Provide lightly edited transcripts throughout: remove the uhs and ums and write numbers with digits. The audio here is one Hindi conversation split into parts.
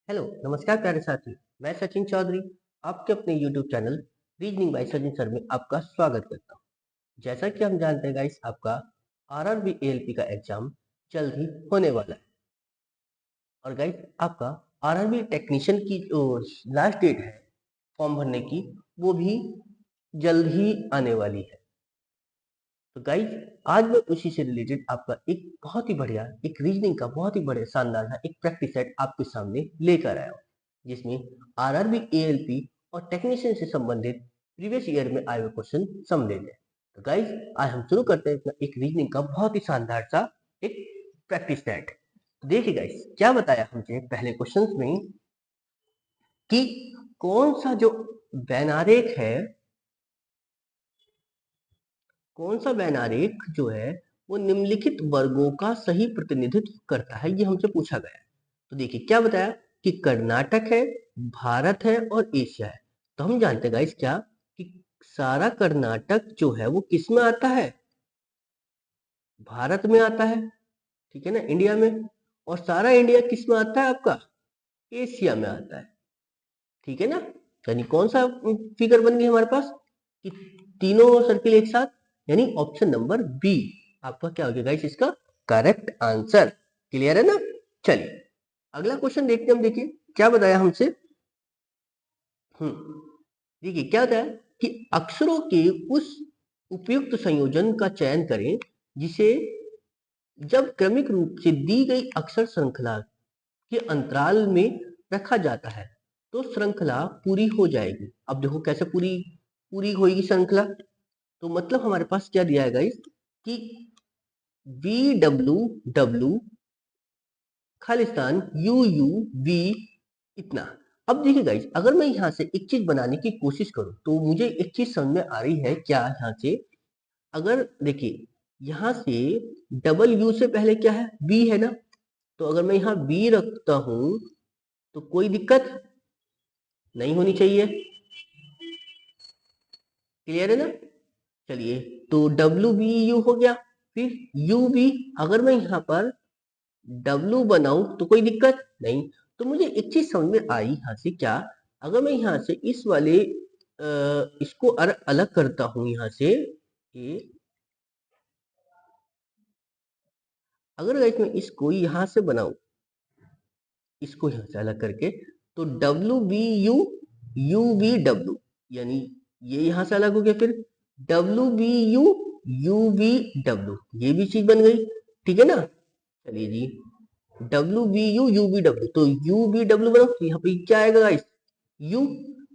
हेलो नमस्कार प्यारे साथी। मैं सचिन चौधरी आपके अपने YouTube channel reasoning bye Sachin sir में आपका स्वागत करता हूँ। जैसा कि हम जानते हैं गाइस, आपका आरआरबी एएलपी का एग्जाम जल्द ही होने वाला है। और गाइस, आपका आरआरबी टेक्नीशियन की जो लास्ट डेट है फॉर्म भरने की, वो भी जल्द ही आने वाली है। तो गाइस, आज मैं उसी से रिलेटेड आपका एक बहुत ही बढ़िया, एक रीजनिंग का बहुत ही बढ़िया शानदार सा एक प्रैक्टिस सेट आपके सामने लेकर आया हूँ, जिसमें आरआरबी एएलपी और टेक्नीशियन से संबंधित प्रीवियस ईयर में आए हुए क्वेश्चन सम्मिलित है। तो गाइस, आज हम शुरू करते हैं अपना एक रीजनिंग का बहुत ही शानदार सा एक प्रैक्टिस सेट। तो देखिए गाइस, क्या बताया हमसे पहले क्वेश्चन में कि कौन सा जो वैनारेख है, कौन सा वैनारेख जो है वो निम्नलिखित वर्गों का सही प्रतिनिधित्व करता है, ये हमसे पूछा गया है। तो देखिए क्या बताया कि कर्नाटक है, भारत है और एशिया है। तो हम जानते हैं गाइस क्या कि सारा कर्नाटक जो है वो किस में आता है? भारत में आता है, ठीक है ना, इंडिया में। और सारा इंडिया किस में आता है? आपका एशिया में आता है, ठीक है ना। यानी कौन सा फिगर बन गई हमारे पास कि तीनों सर्किल एक साथ, यानी ऑप्शन नंबर बी आपका क्या हो गया गाइस, इसका करेक्ट आंसर। क्लियर है ना। चलिए अगला क्वेश्चन देखते हैं हम। देखिए क्या बताया हमसे। देखिए क्या बताया कि अक्षरों के उस उपयुक्त संयोजन का चयन करें जिसे जब क्रमिक रूप से दी गई अक्षर श्रृंखला के अंतराल में रखा जाता है तो श्रृंखला पूरी हो जाएगी। अब देखो कैसे पूरी पूरी होगी श्रृंखला। तो मतलब हमारे पास क्या दिया है गाइस कि V W W Khalistan U U V इतना। अब देखिए गाइस, अगर मैं यहाँ से एक चीज बनाने की कोशिश करूं तो मुझे एक चीज समझ में आ रही है क्या यहाँ से। अगर देखिए यहाँ से डबल यू से पहले क्या है? वी है ना। तो अगर मैं यहाँ वी रखता हूं तो कोई दिक्कत नहीं होनी चाहिए। क्लियर है ना। चलिए तो डब्ल्यू बी यू हो गया। फिर यू बी, अगर मैं यहाँ पर डब्ल्यू बनाऊं तो कोई दिक्कत नहीं। तो मुझे एक चीज समझ में आई यहाँ से क्या, अगर मैं यहाँ से इस वाले इसको अलग करता हूं यहाँ से ये, अगर गाइस मैं इसको यहाँ से बनाऊं, इसको यहाँ से अलग करके, तो W B U U B W, यानी ये यहाँ से अलग हो गया। फिर W B U U B W, ये भी चीज बन गई, ठीक है ना। चलिए जी, W B U U B W, तो यू बी डब्ल्यू बनाओ तो यहाँ पे क्या आएगा गाइस? यू।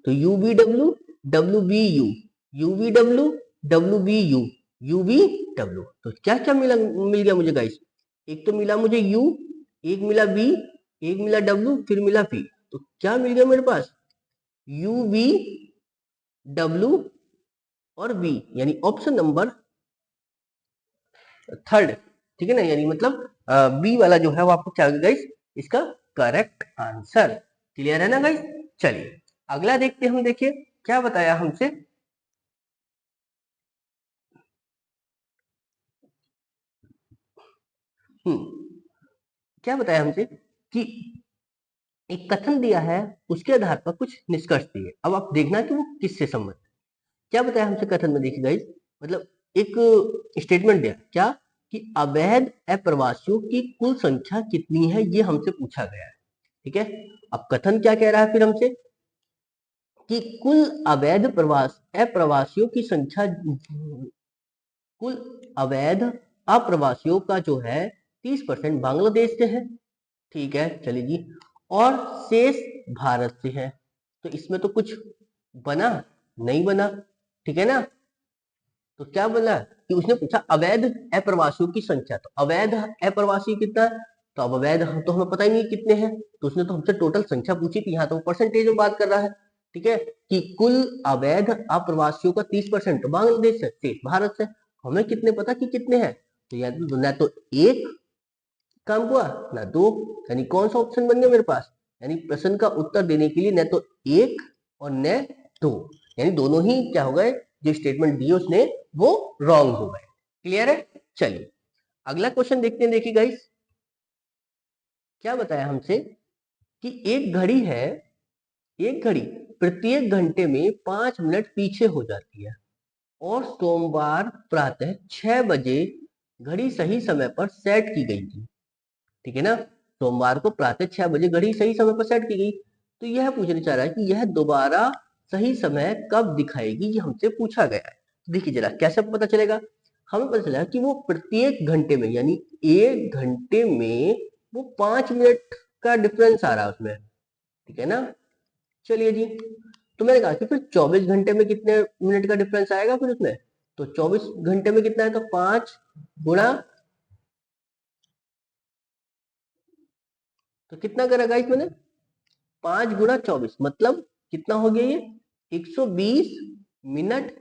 तो U B W W B U U B W W B U U B W. तो क्या क्या मिल गया मुझे गाइस? एक तो मिला मुझे यू, एक मिला बी, एक मिला डब्ल्यू, फिर मिला पी। तो क्या मिल गया मेरे पास? यू बी डब्ल्यू और बी, यानी ऑप्शन नंबर थर्ड, ठीक है ना। यानी मतलब बी वाला जो है वो आपको क्या होगा गाइस, इसका करेक्ट आंसर। क्लियर है ना गाइस। चलिए अगला देखते हैं हम। देखिए क्या बताया हमसे। क्या बताया हमसे कि एक कथन दिया है, उसके आधार पर कुछ निष्कर्ष दिए। अब आप देखना कि वो किससे संबंधित। क्या बताया हमसे कथन में? देखिए गाइस, मतलब एक स्टेटमेंट दिया क्या कि अवैध अप्रवासियों की कुल संख्या कितनी है, ये हमसे पूछा गया है, ठीक है। अब कथन क्या कह रहा है फिर हमसे कि कुल अवैध प्रवास अप्रवासियों की संख्या, कुल अवैध अप्रवासियों का जो है 30% बांग्लादेश से है, ठीक है। चलिए जी, और शेष भारत से है। तो इसमें तो कुछ बना नहीं बना, ठीक है ना। तो क्या बोला कि उसने पूछा अवैध अप्रवासियों की संख्या, तो अवैध अप्रवासी कितना है? तो अब अवैध तो हमें पता ही नहीं कितने हैं, तो उसने तो हमसे टोटल संख्या पूछी थी। यहाँ तो परसेंटेज में बात कर रहा है, ठीक है, कि कुल अवैध अप्रवासियों का 30% तो बांग्लादेश से, शेष भारत से। हमें कितने पता कि कितने हैं? तो ना तो एक काम हुआ ना दो, यानी कौन सा ऑप्शन बन गया मेरे पास? यानी प्रश्न का उत्तर देने के लिए न तो एक और न दो, यानी दोनों ही क्या हो गए, जो स्टेटमेंट दिए उसने वो रॉन्ग हो गए। क्लियर है। चलिए अगला क्वेश्चन देखते हैं। देखिए गाइस क्या बताया हमसे कि एक घड़ी प्रत्येक घंटे में 5 मिनट पीछे हो जाती है और सोमवार प्रातः 6 बजे घड़ी सही समय पर सेट की गई थी। ठीक है ना, सोमवार को प्रातः 6 बजे घड़ी सही समय पर सेट की गई। तो यह पूछना चाह रहा है कि यह दोबारा सही समय कब दिखाएगी, ये हमसे पूछा गया है। देखिए जरा कैसे पता चलेगा, हमें पता चला कि वो प्रत्येक घंटे में यानी एक घंटे में वो 5 मिनट का डिफरेंस आ रहा है उसमें। ठीक है ना, चलिए जी, तो मैंने कहा कि फिर 24 घंटे में कितने मिनट का डिफरेंस आएगा फिर उसमें, तो 24 घंटे में कितना है, तो 5 गुणा, तो कितना करा गाइस मैंने, 5 गुणा 24 मतलब कितना हो गया ये 120 मिनट।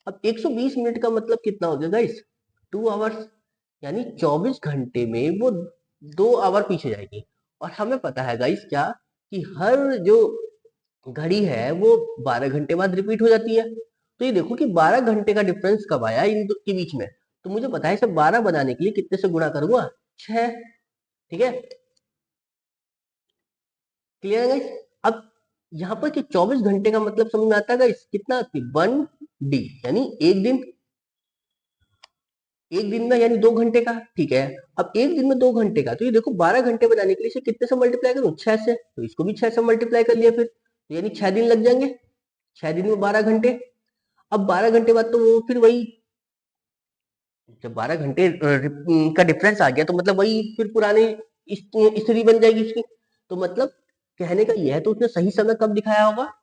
अब 120 मिनट का मतलब कितना हो गया गाइस, 2 आवर्स, यानी 24 घंटे में वो 2 आवर पीछे जाएगी। और हमें पता है गाइस क्या, कि हर जो घड़ी है वो 12 घंटे बाद रिपीट हो जाती है। तो ये देखो कि 12 घंटे का डिफरेंस कब आया इन दो के बीच में, तो मुझे पता है इसे 12 बनाने के लिए कितने से गुणा करूंगा, 6। ठीक है, क्लियर है गाइस। अब यहाँ पर कि 24 घंटे का मतलब समझ में आता है गाइस, कितना 1 डी, यानी एक दिन में यानी 2 घंटे का। ठीक है, अब एक दिन में 2 घंटे का, तो ये देखो 12 घंटे बनाने के लिए इसे कितने से मल्टीप्लाई करूं, 6 से, तो इसको भी 6 से मल्टीप्लाई कर लिया फिर, तो यानी 6 दिन लग जाएंगे, 6 दिन में 12 घंटे। अब 12 घंटे बाद तो वो फिर वही, जब 12 घंटे का डिफरेंस आ गया तो मतलब वही फिर पुरानी स्थिति बन जाएगी उसकी। तो मतलब कहने का यह है, तो उसने सही समय कब दिखाया होगा,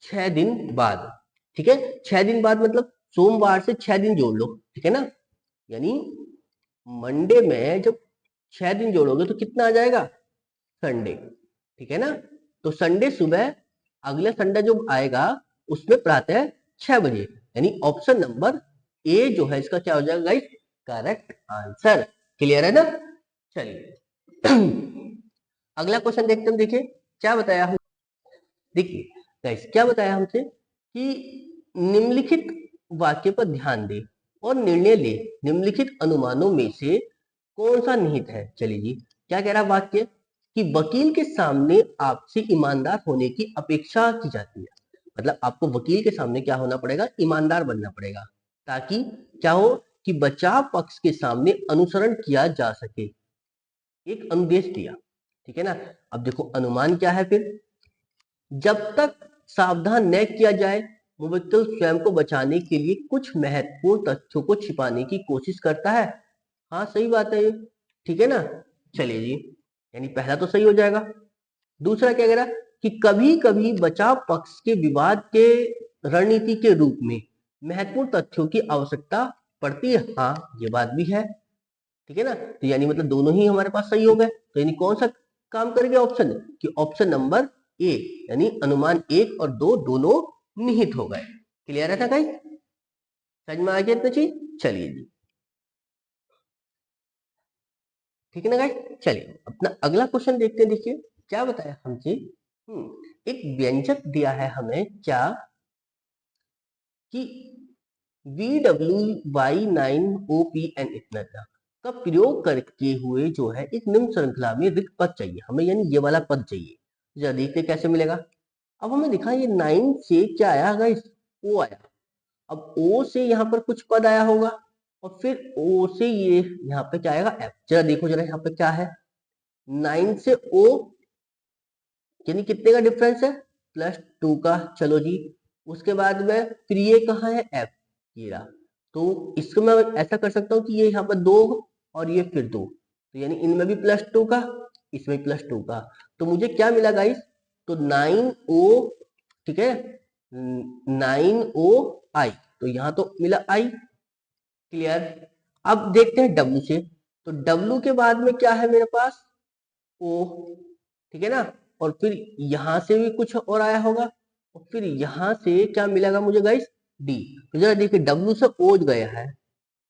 6 दिन बाद। ठीक है, 6 दिन बाद मतलब सोमवार से 6 दिन जोड़ लो। ठीक है ना, यानी मंडे में जब 6 दिन जोड़ोगे तो कितना आ जाएगा, संडे। ठीक है ना, तो संडे सुबह, अगले संडे जो आएगा उसमें प्रातः 6 बजे, यानी ऑप्शन नंबर ए जो है इसका क्या हो जाएगा गाइस, करेक्ट आंसर। क्लियर है ना, चलिए अगला क्वेश्चन देखते हैं। देखिए क्या बताया हम, देखिए गाइस क्या बताया हमसे कि निम्नलिखित वाक्य पर ध्यान दे और निर्णय ले, निम्नलिखित अनुमानों में से कौन सा निहित है। चलिए जी, क्या कह रहा वाक्य, कि वकील के सामने आपसे ईमानदार होने की अपेक्षा की जाती है। मतलब आपको वकील के सामने क्या होना पड़ेगा, ईमानदार बनना पड़ेगा, ताकि क्या हो, कि बचाव पक्ष के सामने अनुसरण किया जा सके। एक अनुदेश दिया। ठीक है ना, अब देखो अनुमान क्या है फिर, जब तक सावधान न किया जाए मुवक्किल स्वयं को बचाने के लिए कुछ महत्वपूर्ण तथ्यों को छिपाने की कोशिश करता है। हाँ सही बात है ये, ठीक है ना, चलिए जी, यानी पहला तो सही हो जाएगा। दूसरा क्या कह रहा, कि कभी कभी बचाव पक्ष के विवाद के रणनीति के रूप में महत्वपूर्ण तथ्यों की आवश्यकता पड़ती है। हाँ ये बात भी है। ठीक है ना, तो यानी मतलब दोनों ही हमारे पास सही हो गए, तो यानी कौन सा काम करेंगे ऑप्शन, कि ऑप्शन नंबर ए, यानी अनुमान 1 और 2 दोनों निहित हो गए। क्लियर है था गाइस, समझ में आ गया इतना चीज, चलिए जी, ठीक है ना गाइस। चलिए अपना अगला क्वेश्चन देखते हैं। देखिए क्या बताया हमसे, एक व्यंजक दिया है हमें क्या, कि VWY9OPN इतना का प्रयोग करके हुए जो है एक निम्न श्रृंखला में रिक्त पद चाहिए हमें, यानी ये वाला पद चाहिए। जरा देखते कैसे मिलेगा। अब हमें दिखा ये 9 से क्या आया गाइस, ओ आया। अब ओ से यहाँ पर कुछ पद आया होगा, और फिर ओ से ये यहाँ पे क्या आएगा, एफ। जरा देखो जरा यहाँ पे क्या है, 9 से ओ, यानी कितने का डिफरेंस है, +2 का। चलो जी, उसके बाद में फिर ये कहाँ है, एफ, ये रहा। तो इसको मैं ऐसा कर सकता हूँ कि ये यहाँ पर 2 और ये फिर 2, तो यानी इनमें भी +2 का, इसमें भी +2 का। तो मुझे क्या मिला गाइस, तो 9O, ठीक है, 9OI, तो यहाँ तो मिला आई। क्लियर। अब देखते हैं डब्ल्यू से, तो डब्ल्यू के बाद में क्या है मेरे पास, ओ, ठीक है ना, और फिर यहां से भी कुछ और आया होगा, और फिर यहां से क्या मिलेगा मुझे गाइस, डी। तो जरा देखिए डब्ल्यू से ओ गया है,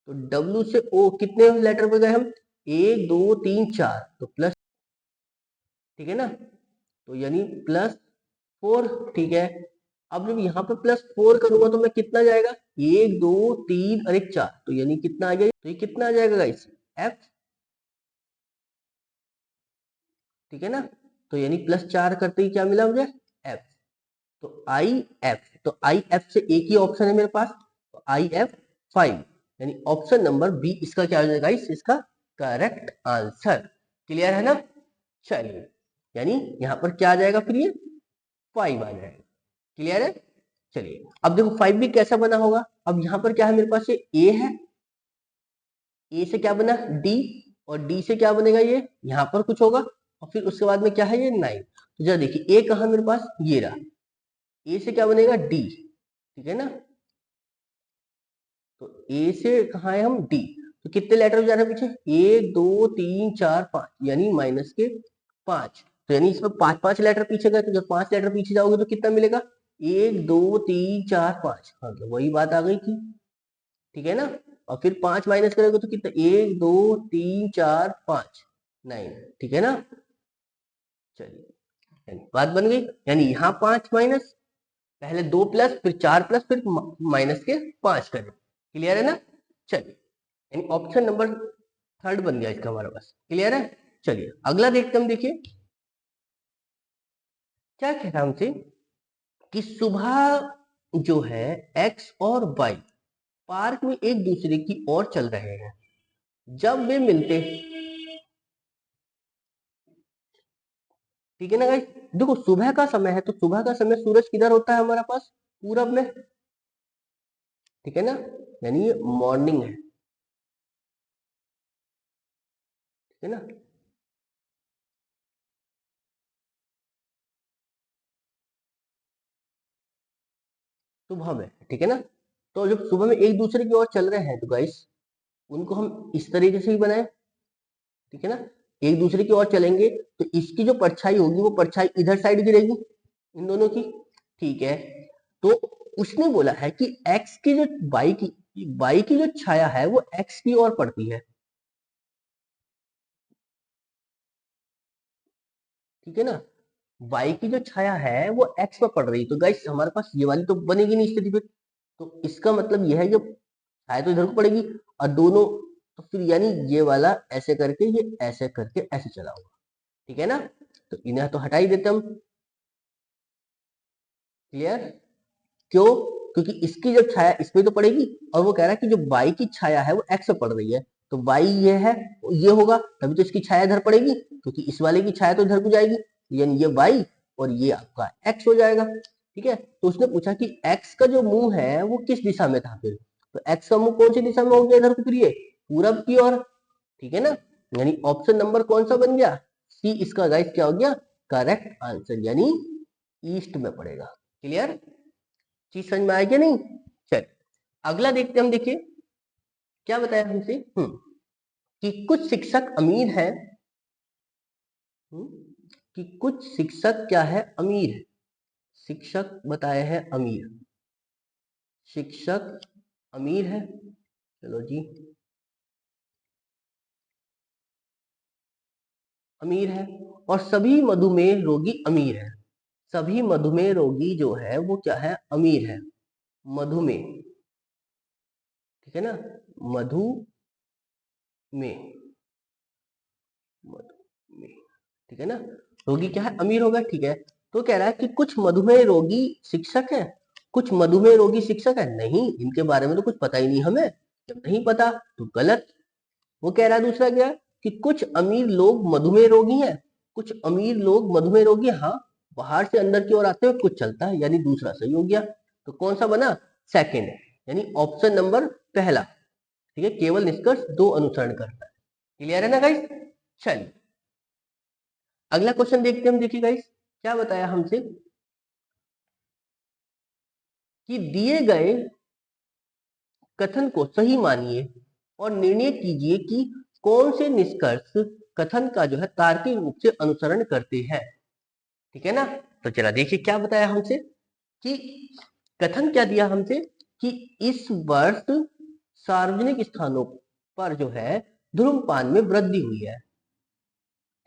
तो डब्ल्यू से ओ कितने लेटर पे गए हम, 1 2 3 4, तो प्लस, ठीक है ना, तो यानी +4। ठीक है, अब जब यहाँ पे +4 करूंगा तो मैं कितना जाएगा, 1 2 3 और 1 4, तो यानी कितना आ गया, तो ये कितना आ जाएगा गाइस, एफ। ठीक है ना, तो यानी +4 करते ही क्या मिला मुझे, f। तो IF, तो IF से एक ही ऑप्शन है मेरे पास, तो IF 5, यानी ऑप्शन नंबर बी इसका क्या हो जाएगा, इसका करेक्ट आंसर। क्लियर है ना। चलिए, यानी यहाँ पर क्या आ जाएगा फिर, ये 5 आ जाएगा। क्लियर है। चलिए अब देखो 5 भी कैसा बना होगा। अब यहाँ पर क्या है मेरे पास, ये ए है, ए से क्या बना डी, और डी से क्या बनेगा, ये यहाँ पर कुछ होगा, और फिर उसके बाद में क्या है, ये 9। तो जरा देखिए ए कहा मेरे पास, ये रहा, ए से क्या बनेगा डी, ठीक है ना। तो ए से कहा है हम डी, तो कितने लेटर जा रहे हैं पीछे, 1 2 3 4 5, यानी माइनस के 5। तो यानी इसमें 5 लेटर पीछे गए, तो जब 5 लेटर पीछे जाओगे तो कितना मिलेगा, 1 2 3 4 5। हाँ तो वही बात आ गई थी, ठीक है ना। और फिर 5 माइनस करोगे तो कितना, 1 2 3 4 5 9, ठीक है ना। चलिए, यानी बात बन गई, यानी यहाँ 5 माइनस, पहले 2 प्लस, फिर 4 प्लस, फिर माइनस के 5 करें। क्लियर है ना। चलिए, यानी ऑप्शन नंबर थर्ड बन गया इसका हमारे पास। क्लियर है। चलिए अगला देखते हम, देखिए क्या कह रहा हमसे, कि सुबह जो है एक्स और वाई पार्क में एक दूसरे की ओर चल रहे हैं, जब वे मिलते, ठीक है ना गाइस। देखो सुबह का समय है, तो सुबह का समय सूरज किधर होता है हमारे पास, पूरब में, ठीक है ना, यानी ये मॉर्निंग है, ठीक है ना। सुबह में, ठीक है ना। तो जब सुबह में एक दूसरे की ओर चल रहे हैं तो गाइस उनको हम इस तरीके से ही बनाए, ठीक है ना। एक दूसरे की ओर चलेंगे तो इसकी जो परछाई होगी वो परछाई इधर साइड गिरेगी, इन दोनों की, ठीक है। तो उसने बोला है कि एक्स की जो वाई की जो छाया है वो एक्स की ओर पड़ती है, ठीक है ना। वाई की जो छाया है वो एक्स पर पड़ रही है, तो गाइस हमारे पास ये वाली तो बनेगी नहीं स्थिति पे, तो इसका मतलब ये है कि छाया तो इधर को पड़ेगी, और दोनों, तो फिर यानी ये वाला ऐसे करके, ये ऐसे करके ऐसे चला होगा, ठीक है ना। तो इन्हें तो हटा ही देते हम। क्लियर। क्यों, क्योंकि इसकी जो छाया इस पे तो पड़ेगी, और वो कह रहा है कि जो बाई की छाया है वो एक्स पे पड़ रही है, तो बाई ये है, ये होगा, तभी तो इसकी छाया इधर पड़ेगी, क्योंकि इस वाले की छाया तो इधर को जाएगी, यानी ये बाई और ये आपका एक्स हो जाएगा, ठीक है। तो उसने पूछा कि एक्स का जो मुंह है वो किस दिशा में था फिर, तो एक्स का मुंह कौन सी दिशा में हो गया इधर को, फिर ये पूरब की ओर, ठीक है ना। यानी ऑप्शन नंबर कौन सा बन गया, सी इसका गाइस क्या हो गया, करेक्ट आंसर, यानी ईस्ट में पड़ेगा। क्लियर, चीज समझ में आएगी नहीं। चल अगला देखते हम, देखिए क्या बताया हमसे, कि कुछ शिक्षक अमीर है, कि कुछ शिक्षक क्या है, अमीर है, शिक्षक बताए हैं अमीर, शिक्षक अमीर है, चलो जी अमीर है, और सभी मधुमेह रोगी अमीर है, सभी मधुमेह रोगी जो है वो क्या है, अमीर है, मधुमेह, ठीक है ना, मधु में, मधुमेह, ठीक है ना, रोगी क्या है, अमीर होगा, ठीक है। तो कह रहा है कि कुछ मधुमेह रोगी शिक्षक है, कुछ मधुमेह रोगी शिक्षक है, नहीं इनके बारे में तो कुछ पता ही नहीं हमें, जब नहीं पता तो गलत। वो कह रहा है दूसरा क्या, कि कुछ अमीर लोग मधुमेह रोगी हैं, कुछ अमीर लोग मधुमेह रोगी, हाँ बाहर से अंदर की ओर आते हुए कुछ चलता है, यानी दूसरा सही हो गया। तो कौन सा बना, सेकेंड, यानी ऑप्शन नंबर पहला, ठीक है, केवल निष्कर्ष दो अनुसरण करता है। क्लियर है ना गाइस। चलिए अगला क्वेश्चन देखते हैं हम, देखिए गाइस क्या बताया हमसे, कि दिए गए कथन को सही मानिए और निर्णय कीजिए कि कौन से निष्कर्ष कथन का जो है तार्किक रूप से अनुसरण करते हैं, ठीक है ना। तो चला देखिए क्या बताया हमसे, कि कथन क्या दिया हमसे, कि इस वर्ष सार्वजनिक स्थानों पर जो है धूम्रपान में वृद्धि हुई है,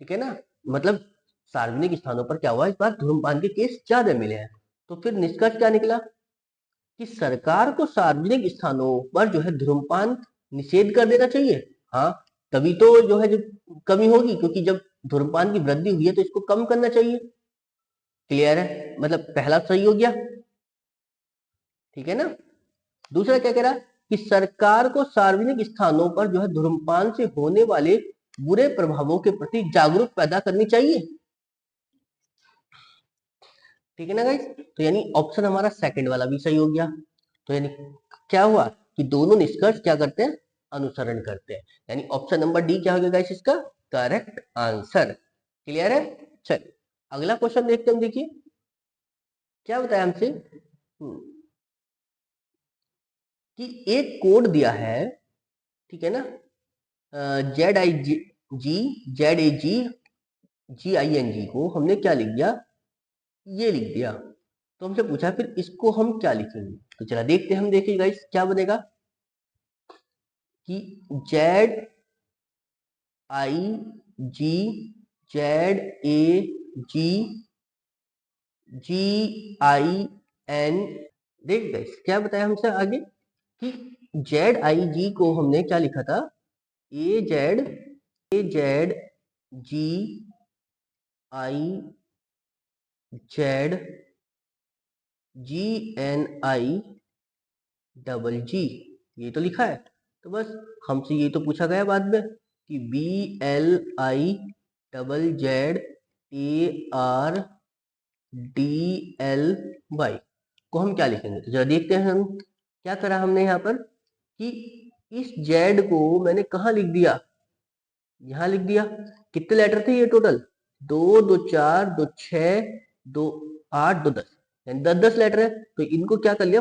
ठीक है ना, मतलब सार्वजनिक स्थानों पर क्या हुआ, इस बार धूम्रपान के केस ज्यादा मिले हैं। तो फिर निष्कर्ष क्या निकला, कि सरकार को सार्वजनिक स्थानों पर जो है धूम्रपान निषेध कर देना चाहिए। हाँ तभी तो जो है जो कमी होगी, क्योंकि जब धूम्रपान की वृद्धि हुई है तो इसको कम करना चाहिए। क्लियर है, मतलब पहला सही हो गया, ठीक है ना। दूसरा क्या कह रहा कि सरकार को सार्वजनिक स्थानों पर जो है धूम्रपान से होने वाले बुरे प्रभावों के प्रति जागरूक पैदा करनी चाहिए। ठीक है ना गाइस, तो यानी ऑप्शन हमारा सेकंड वाला भी सही हो गया। तो यानी क्या हुआ कि दोनों निष्कर्ष क्या करते हैं, अनुसरण करते हैं, यानी ऑप्शन नंबर डी क्या हो गया गाइस इसका करेक्ट आंसर। क्लियर है। चलिए अगला क्वेश्चन देखते हैं, देखिए क्या बताया हमसे कि एक कोड दिया है, ठीक है ना, ZIGZAGGING को हमने क्या लिख दिया, ये लिख दिया। तो हमसे पूछा फिर इसको हम क्या लिखेंगे, तो चला देखते हैं हम, देखिए गाइस क्या बनेगा कि ZIGZAGGIN, देख गाइस क्या बताया हमसे आगे कि ZIG को हमने क्या लिखा था, AZGIZGNI ये तो लिखा है। तो बस हमसे ये तो पूछा गया बाद में कि BLIZZARDLY को हम क्या लिखेंगे। तो जरा देखते हैं हम क्या करा हमने यहाँ पर कि इस जेड को मैंने कहा लिख दिया, यहां लिख दिया। कितने लेटर थे ये टोटल, 2 2 4 2 6 2 8 2 10, यानी 10 लेटर है। तो इनको क्या कर लिया,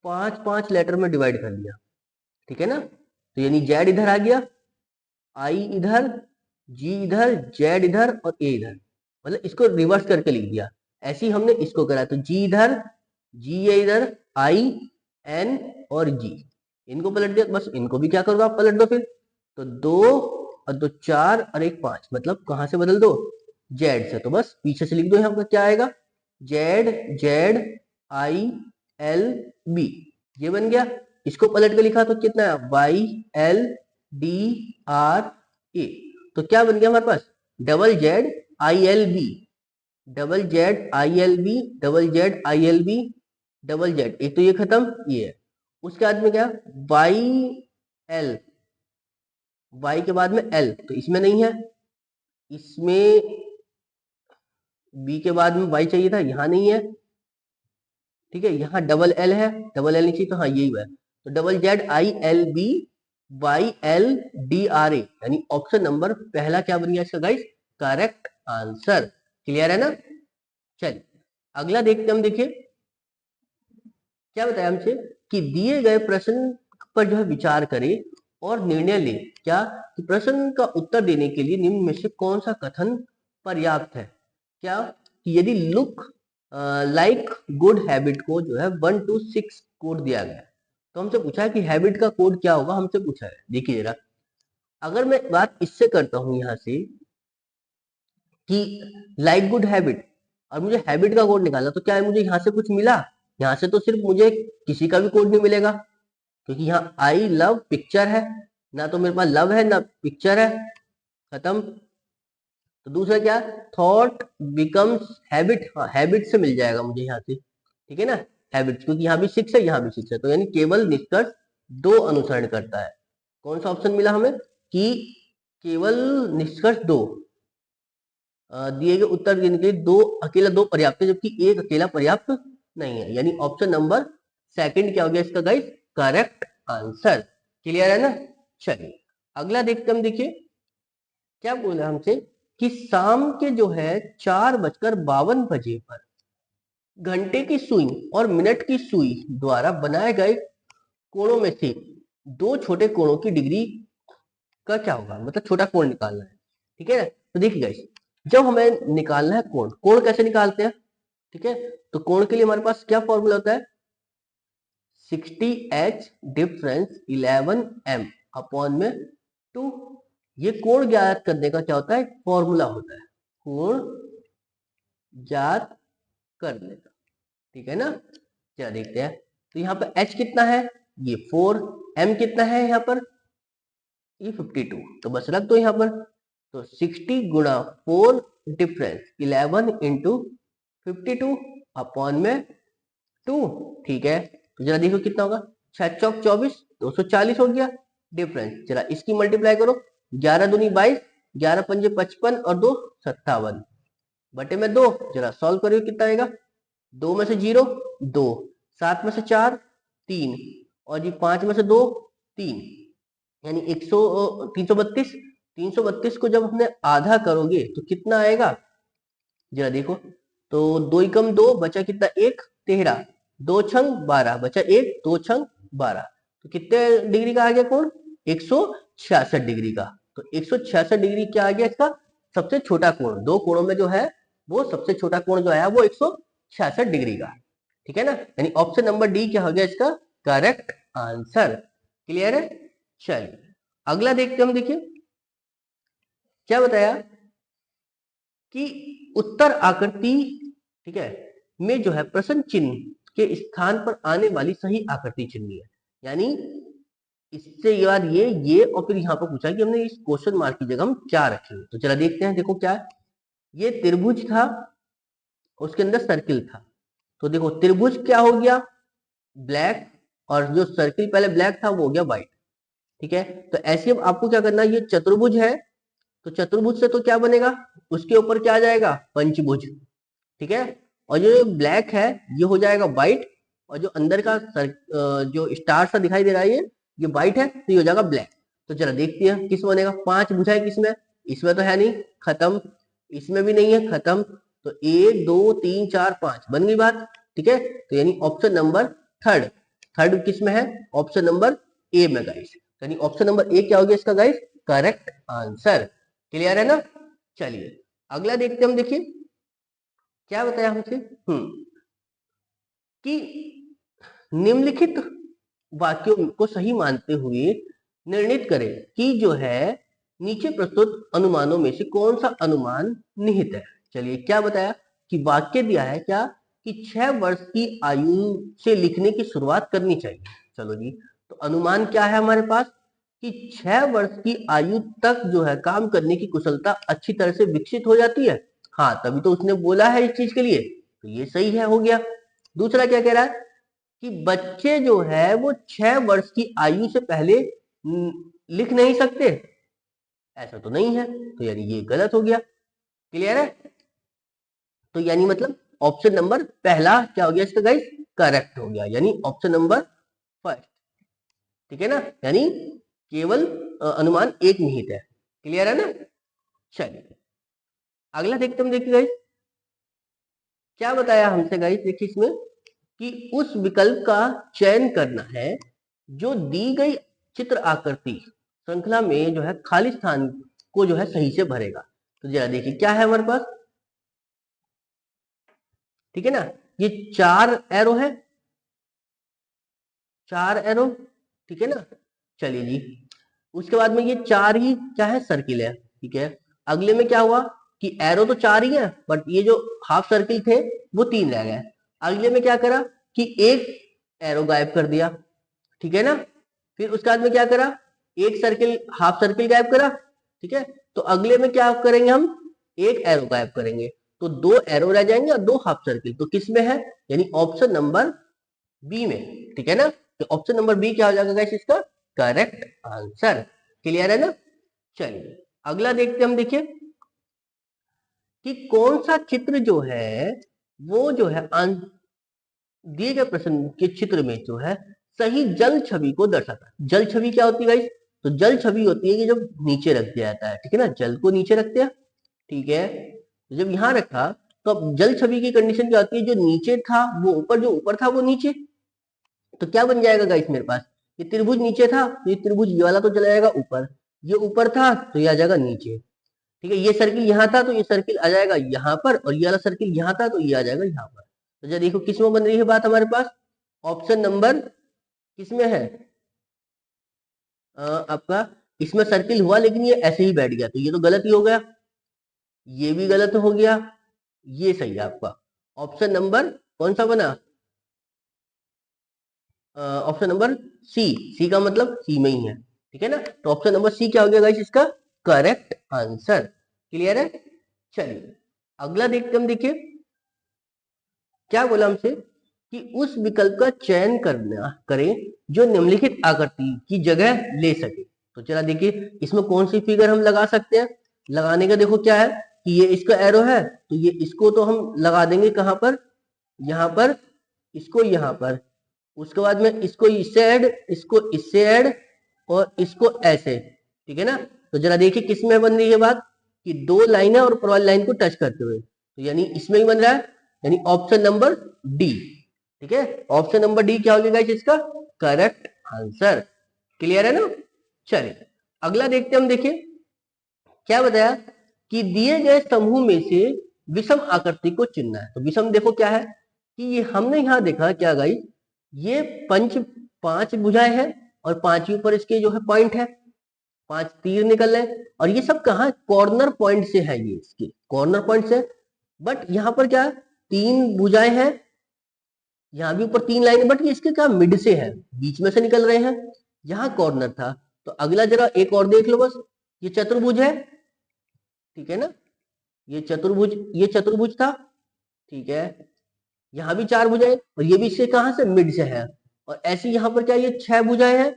5 लेटर में डिवाइड कर लिया, ठीक है ना। तो यानी जेड इधर आ गया, आई इधर, जी इधर, जेड इधर और ए इधर, मतलब इसको रिवर्स करके लिख दिया। ऐसे ही हमने इसको करा, तो जी इधर, जी है इधर, आई एन और जी, इनको पलट दिया। बस इनको भी क्या करो आप पलट दो फिर, तो 2 और 2 4 और 1 5, मतलब कहां से बदल दो, जेड से। तो बस पीछे से लिख दो, यहाँ पर क्या आएगा, Z Z I L B, ये बन गया। इसको पलट के लिखा तो कितना है, Y L D R A, तो क्या बन गया हमारे पास, double Z I L B, double Z I L B, double Z I L B, double Z, एक तो ये खत्म, ये है। उसके बाद में क्या, वाई एल, वाई के बाद में एल, तो इसमें नहीं है, इसमें बी के बाद में वाई चाहिए था, यहां नहीं है, ठीक है। यहाँ डबल एल है, डबल एल नहीं चाहिए, तो हाँ यही है। तो double Z I L B Y L D R A, यानी ऑप्शन नंबर पहला क्या बन गया इसका गाइस, करेक्ट आंसर। क्लियर है ना। चलिए अगला देखते हम, देखिए क्या बताया हमसे कि दिए गए प्रश्न पर जो है विचार करें और निर्णय ले, क्या कि प्रश्न का उत्तर देने के लिए निम्न में से कौन सा कथन पर्याप्त है। क्या कि यदि लुक लाइक गुड हैबिट को जो है 1 to 6 कोड दिया गया है, तो हमसे पूछा है कि हैबिट का कोड क्या होगा, हमसे पूछा है। देखिए जरा, अगर मैं बात इससे करता हूं यहां से कि लाइक गुड हैबिट, और मुझे हैबिट का कोड निकालना, तो क्या है मुझे यहाँ से कुछ मिला, यहाँ से तो सिर्फ मुझे किसी का भी कोड नहीं मिलेगा, क्योंकि यहाँ आई लव पिक्चर है, ना तो मेरे पास लव है ना पिक्चर है, खत्म। तो दूसरा क्या, थॉट बिकम्स हैबिट, हाँ हैबिट से मिल जाएगा मुझे यहाँ से, ठीक है ना, हैबिट, क्योंकि यहाँ भी 6 है यहाँ भी 6 है, तो यानी केवल निष्कर्ष 2 अनुसरण करता है। कौन सा ऑप्शन मिला हमें कि केवल निष्कर्ष 2, दिए गए उत्तर देने के लिए अकेला 2 पर्याप्त है, जबकि एक अकेला पर्याप्त नहीं है, यानी ऑप्शन नंबर सेकंड क्या हो गया इसका गाइस, करेक्ट आंसर। क्लियर है ना। चलिए अगला देखते हम, देखिए क्या बोला हमसे कि शाम के जो है 4:52 पर घंटे की सुई और मिनट की सुई द्वारा बनाए गए कोणों में से 2 छोटे कोणों की डिग्री का क्या होगा, मतलब छोटा कोण निकालना है, ठीक है। तो देखिए गाइस, जब हमें निकालना है कोण, कोण कैसे निकालते हैं, ठीक है। तो कोण के लिए हमारे पास क्या फॉर्मूला होता है, 60H डिफरेंस 11M अपॉन में 2, ये कोण ज्ञात करने का क्या होता है, फॉर्मूला होता है, कोण ज्ञात करने का, ठीक है ना। क्या देखते हैं, तो यहाँ पर H कितना है, ये 4, M कितना है यहाँ पर, ये 52, तो बस रख दो यहाँ पर। तो 60 गुणा 4 डिफरेंस 11 इंटू 52 अपॉन में 2। ठीक है, तो जरा देखो कितना होगा, 6 चौक 24, 240 हो गया डिफरेंस। जरा इसकी मल्टीप्लाई करो, 11 दूनी 22, 11 पंजे 55 और 2 57 बटे में 2। जरा सॉल्व करिए कितना आएगा, 2 में से 0 2, 7 में से 4 3 और जी 5 में से 2 3, यानी 332। 332 को जब हमने आधा करोगे तो कितना आएगा, जरा देखो, तो 2 एकम 2 बचा कितना 1 13, 2 छंग 12 बचा 1, 2 छंग 12, तो कितने डिग्री का आ गया कोण, 166 डिग्री का। तो 166 डिग्री क्या आ गया इसका सबसे छोटा कोण, दो कोणों में जो है वो सबसे छोटा कोण जो आया वो 166 डिग्री का। ठीक है ना, यानी ऑप्शन नंबर डी क्या हो गया इसका करेक्ट आंसर। क्लियर है, चलिए अगला देखते हम। देखिए क्या बताया कि उत्तर आकृति, ठीक है, में जो है प्रश्न चिन्ह के स्थान पर आने वाली सही आकृति चिन्ह है। यानी इससे यार ये और फिर यहाँ पर पूछा कि हमने इस क्वेश्चन मार्क की जगह हम क्या रखेंगे। तो चला देखते हैं। देखो क्या है, ये त्रिभुज था, उसके अंदर सर्किल था। तो देखो त्रिभुज क्या हो गया ब्लैक, और जो सर्किल पहले ब्लैक था वो हो गया व्हाइट। ठीक है, तो ऐसे अब आपको क्या करना है, ये चतुर्भुज है तो चतुर्भुज से तो क्या बनेगा, उसके ऊपर क्या आ जाएगा पंचभुज। ठीक है, और जो ब्लैक है ये हो जाएगा व्हाइट, और जो अंदर का जो स्टार सा दिखाई दे रहा है ये व्हाइट है तो ये हो जाएगा ब्लैक। तो चलो देखते हैं किस बनेगा, 5 भुजा है किसमें, इसमें तो है नहीं, खत्म, इसमें भी नहीं है, खत्म। तो 1 2 3 4 5 बन गई बात। ठीक है, तो यानी ऑप्शन नंबर थर्ड किस में है, ऑप्शन नंबर ए में गाइस। यानी ऑप्शन नंबर ए क्या हो गया इसका गाइस करेक्ट आंसर। क्लियर है ना, चलिए अगला देखते हम। देखिए क्या बताया हमसे कि निम्नलिखित वाक्यों को सही मानते हुए निर्णित करें कि जो है नीचे प्रस्तुत अनुमानों में से कौन सा अनुमान निहित है। चलिए क्या बताया कि वाक्य दिया है क्या कि 6 वर्ष की आयु से लिखने की शुरुआत करनी चाहिए। चलो जी, तो अनुमान क्या है हमारे पास कि 6 वर्ष की आयु तक जो है काम करने की कुशलता अच्छी तरह से विकसित हो जाती है। हाँ, तभी तो उसने बोला है इस चीज के लिए, तो ये सही है, हो गया। दूसरा क्या कह रहा है कि बच्चे जो है वो 6 वर्ष की आयु से पहले लिख नहीं सकते, ऐसा तो नहीं है, तो यानी ये गलत हो गया। क्लियर है, तो यानी मतलब ऑप्शन नंबर पहला क्या हो गया इसका गाइस करेक्ट हो गया, यानी ऑप्शन नंबर फर्स्ट। ठीक है ना, यानी केवल अनुमान एक निहित है। क्लियर है ना, चलिए अगला देखते हम। देखिए गाइस क्या बताया हमसे गाइस, देखिए इसमें कि उस विकल्प का चयन करना है जो दी गई चित्र आकृति श्रृंखला में जो है खाली स्थान को जो है सही से भरेगा। तो जरा देखिए क्या है हमारे पास, ठीक है ना, ये 4 एरो है, 4 एरो, ठीक है ना। चलिए जी, उसके बाद में ये 4 ही क्या है सर्किल है। ठीक है, अगले में क्या हुआ कि एरो तो 4 ही है बट ये जो हाफ सर्किल थे वो 3 रह गए। अगले में क्या करा कि एक एरो गायब कर दिया। ठीक है ना, फिर उसके बाद में क्या करा, एक सर्किल हाफ सर्किल गायब करा। ठीक है, तो अगले में क्या करेंगे हम, एक एरो गायब करेंगे, तो 2 एरो रह जाएंगे और 2 हाफ सर्किल। तो किस में है, यानी ऑप्शन नंबर बी में। ठीक है ना, तो ऑप्शन नंबर बी क्या हो जाएगा गाइस इसका करेक्ट आंसर। क्लियर है ना, चलिए अगला देखते हम। देखिए कि कौन सा चित्र जो है वो जो है दिए गए प्रश्न के चित्र में जो है सही जल छवि को दर्शाता है। जल छवि क्या होती है गाइस, तो जल छवि होती है कि जब नीचे रख दिया जाता है। ठीक है ना, जल को नीचे रखते हैं। ठीक है, तो जब यहां रखा तो अब जल छवि की कंडीशन क्या होती है, जो नीचे था वो ऊपर, जो ऊपर था वो नीचे। तो क्या बन जाएगा गाइस मेरे पास, ये त्रिभुज नीचे था तो ये त्रिभुज ये वाला तो चला जाएगा ऊपर, ये ऊपर था तो ये आ जाएगा नीचे। ठीक है, ये सर्किल यहाँ था तो ये सर्किल आ जाएगा यहाँ पर, और ये वाला सर्किल यहाँ था तो ये आ जाएगा यहाँ पर। तो जरा देखो किसमें बन रही है बात हमारे पास, ऑप्शन नंबर किसमें है आपका, इसमें सर्किल हुआ लेकिन ये ऐसे ही बैठ गया, तो ये तो गलत ही हो गया, ये भी गलत हो गया, ये सही है आपका। ऑप्शन नंबर कौन सा बना, ऑप्शन नंबर सी, सी का मतलब सी में ही है। ठीक है ना, तो ऑप्शन नंबर सी क्या हो गया गाइस इसका करेक्ट आंसर। क्लियर है? चलिए अगला देखते हम। देखिए क्या बोला हमसे कि उस विकल्प का चयन करना करें जो निम्नलिखित आकृति की जगह ले सके। तो चला देखिए इसमें कौन सी फिगर हम लगा सकते हैं। लगाने का देखो क्या है कि ये इसका एरो है, तो ये इसको तो हम लगा देंगे कहां पर, यहाँ पर, इसको यहाँ पर। उसके बाद में इसको इससे ऐड, इसको इससे ऐड और इसको ऐसे। ठीक है ना? तो जरा देखिए किसमें बन रही है बात कि दो लाइन है और ऊपर वाली लाइन को टच करते हुए, तो यानी इसमें ही बन रहा है, यानी ऑप्शन नंबर डी। ठीक है, ऑप्शन नंबर डी क्या हो गया गाइस इसका करेक्ट आंसर। क्लियर है ना? चलिए अगला देखते हम। देखिए क्या बताया कि दिए गए समूह में से विषम आकृति को चुनना है। तो विषम देखो क्या है कि ये हमने यहां देखा क्या गाइस, ये पांच भुजाएं हैं और पांचवी पर इसके जो है पॉइंट है, 5 तीर निकल रहे और ये सब कहा कॉर्नर पॉइंट से है, ये इसके कॉर्नर पॉइंट से। बट यहाँ पर क्या 3 भुजाएं हैं, यहाँ भी ऊपर 3 लाइन है, बट ये इसके क्या मिड से है, बीच में से निकल रहे हैं। यहाँ कॉर्नर था, तो अगला जरा एक और देख लो बस, ये चतुर्भुज है। ठीक है ना? ये चतुर्भुज था। ठीक है, यहाँ भी 4 भुजाएं और ये भी इससे कहां से मिड से है, और ऐसे यहाँ पर क्या ये 6 भुजाएं हैं।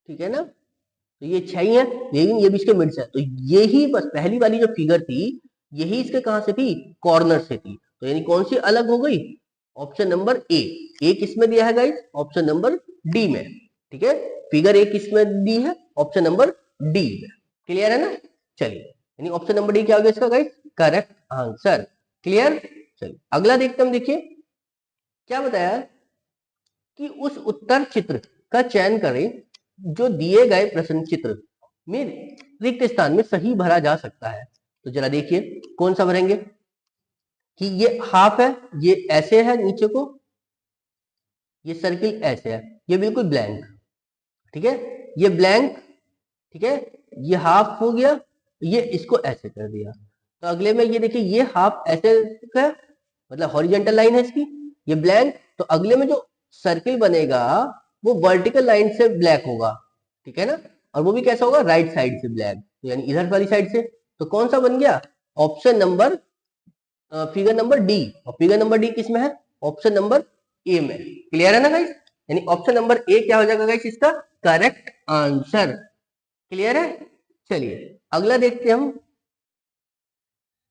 ठीक है ना? तो ये 6 ही है, लेकिन ये भी इसके मिड से है। तो ये ही बस पहली वाली जो फिगर थी यही इसके कहां से थी, कॉर्नर से थी। तो यानी कौन सी अलग हो गई, ऑप्शन नंबर ए। किसमें दिया है गाइस, ऑप्शन नंबर डी में। ठीक है, फिगर ए किसमें दी है, ऑप्शन नंबर डी में। क्लियर है ना? चलिए यानी ऑप्शन नंबर डी क्या हो गया इसका गाइस करेक्ट आंसर। क्लियर? चलिए अगला देखते हम। देखिए क्या बताया कि उस उत्तर चित्र का चयन करें जो दिए गए प्रश्न चित्र में रिक्त स्थान में सही भरा जा सकता है। तो जरा देखिए कौन सा भरेंगे कि ये हाफ है, ये ऐसे है नीचे को, ये सर्किल ऐसे है, ये बिल्कुल ब्लैंक। ठीक है, ये ब्लैंक। ठीक है, ये हाफ हो गया, ये इसको ऐसे कर दिया। तो अगले में ये देखिए ये हाफ ऐसे है, मतलब हॉरिजेंटल लाइन है इसकी, ये ब्लैंक। तो अगले में जो सर्किल बनेगा वो वर्टिकल लाइन से ब्लैक होगा। ठीक है ना? और वो भी कैसा होगा, राइट साइड से ब्लैक, तो यानी इधर वाली साइड से। तो कौन सा बन गया, option number figure number D. और फिगर नंबर डी किसमें है, ऑप्शन नंबर ए में। क्लियर है ना गाइस? यानी ऑप्शन नंबर ए क्या हो जाएगा गाइस इसका करेक्ट आंसर। क्लियर है? चलिए अगला देखते हैं हम।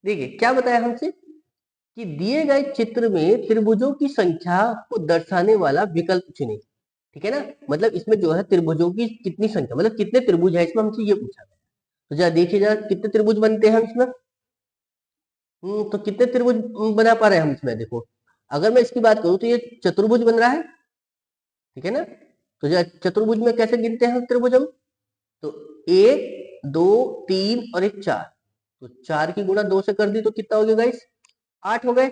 देखिए क्या बताया हमसे कि दिए गए चित्र में त्रिभुजों की संख्या को दर्शाने वाला विकल्प चुने। ठीक है ना? मतलब इसमें जो है त्रिभुजों की कितनी संख्या, मतलब कितने त्रिभुज है इसमें, हमसे ये पूछा गया। तो जरा देखिए जरा कितने त्रिभुज बनते हैं हम इसमें। तो कितने त्रिभुज बना पा रहे हैं हम इसमें। देखो अगर मैं इसकी बात करूं तो ये चतुर्भुज बन रहा है। ठीक है ना? तो जरा चतुर्भुज में कैसे गिनते हैं त्रिभुज हम, तो 1 2 3 और एक 4। तो 4 की गुणा 2 से कर दी तो कितना हो गया गाइस, 8 हो गए।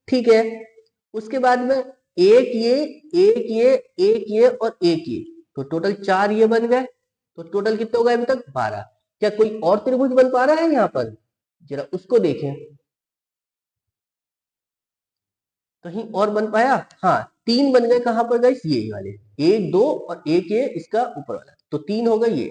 ठीक है, उसके बाद में एक ये और एक ये, तो टोटल 4 ये बन गए। तो टोटल कितने हो गए अभी तक, 12। क्या कोई और त्रिभुज बन पा रहा है यहाँ पर, जरा उसको देखें, कहीं और बन पाया। हाँ 3 बन गए, कहां पर गाइस, ये वाले 1 2 और एक ये इसका ऊपर वाला, तो 3 हो गए ये।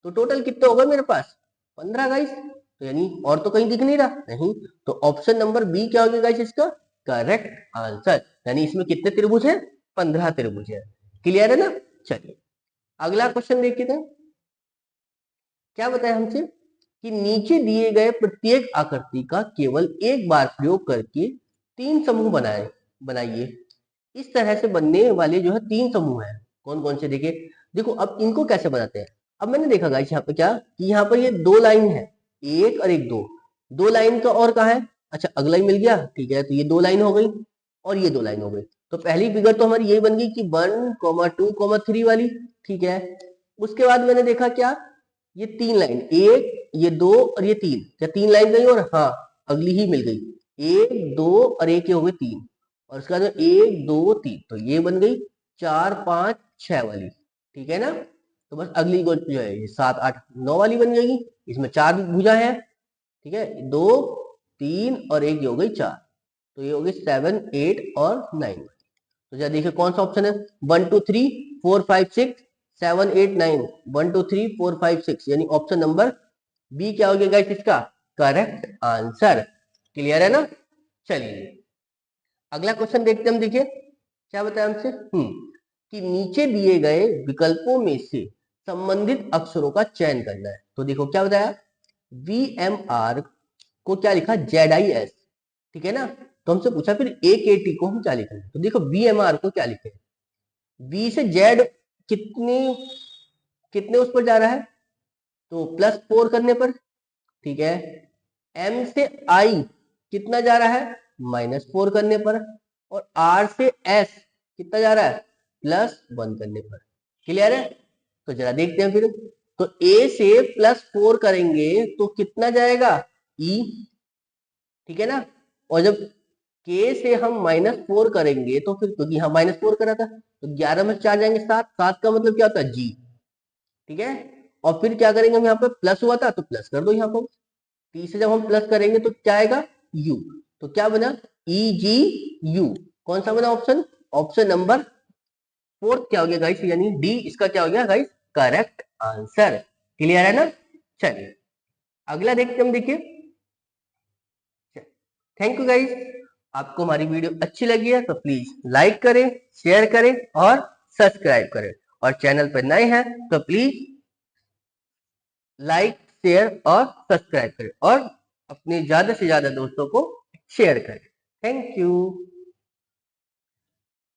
तो टोटल कितने हो गए मेरे पास, 15 गाइस। तो यानी और तो कहीं दिख नहीं रहा, नहीं। तो ऑप्शन नंबर बी क्या हो गया गाइस इसका करेक्ट आंसर। यानी इसमें कितने त्रिभुज है, 15 त्रिभुज है। क्लियर है ना? चलिए अगला क्वेश्चन देखते हैं। क्या बताया हमसे कि नीचे दिए गए प्रत्येक आकृति का केवल एक बार प्रयोग करके 3 समूह बनाइए। इस तरह से बनने वाले जो है 3 समूह हैं, कौन कौन से देखिए। देखो अब इनको कैसे बनाते हैं। अब मैंने देखा गाइस यहाँ पे क्या कि यहाँ पर ये 2 लाइन है, एक और एक दो लाइन का और कहा है, अच्छा अगला ही मिल गया। ठीक है, तो ये 2 लाइन हो गई और ये 2 लाइन हो गई। तो पहली फिगर तो हमारी यही बन गई कि 1 2 3 वाली। ठीक है, उसके बाद मैंने देखा क्या, ये 3 लाइन, एक ये 2 और ये 3, क्या 3 लाइन गई, और हाँ अगली ही मिल गई, 1 2 और एक ये हो गई 3, और उसके बाद 1 2 3, तो ये बन गई 4 5 6 वाली। ठीक है ना? तो बस अगली जो है 7 8 9 वाली बन जाएगी, इसमें 4 भुजा है। ठीक है, 2 3 और एक ये हो गई 4, तो ये हो गई 7 8 और 9। तो जरा देखिए कौन सा ऑप्शन है, 1 2 3 4 5 6 7 8 9 1 2 3 4 5 6 यानी ऑप्शन नंबर बी क्या हो गया गाइस इसका करेक्ट आंसर। क्लियर है ना। चलिए अगला क्वेश्चन देखते हैं हम। देखिए क्या बताया हमसे कि नीचे दिए गए विकल्पों में से संबंधित अक्षरों का चयन करना है। तो देखो क्या बताया, VMR को क्या लिखा ZIS, ठीक है ना। तो हमसे पूछा फिर AKT को हम क्या लिखेंगे। तो देखो VMR को क्या लिखे, V से Z कितने कितने उस पर जा रहा है, तो +4 करने पर, ठीक है। M से I कितना जा रहा है, -4 करने पर, और R से S कितना जा रहा है, +1 करने पर। क्लियर है। तो जरा देखते हैं फिर। तो A से +4 करेंगे तो कितना जाएगा, E, ठीक है ना। और जब K से हम -4 करेंगे तो फिर, क्योंकि यहाँ -4 करा था, तो 11 में 4 जाएंगे 7, 7 का मतलब क्या होता है G, ठीक है। और फिर क्या करेंगे, हम यहाँ पे प्लस हुआ था तो प्लस कर दो यहाँ पर, 30 से जब हम प्लस करेंगे तो क्या आएगा U। तो क्या बना EGU। कौन सा बना ऑप्शन, ऑप्शन नंबर 4 क्या हो गया गाइस, यानी डी इसका क्या हो गया गाइस करेक्ट आंसर। क्लियर है ना। चलिए अगला देखते हम। देखिए थैंक यू गाइस। आपको हमारी वीडियो अच्छी लगी है तो प्लीज लाइक करें, शेयर करें और सब्सक्राइब करें। और चैनल पर नए हैं तो प्लीज लाइक शेयर और सब्सक्राइब करें और अपने ज्यादा से ज्यादा दोस्तों को शेयर करें। Thank you.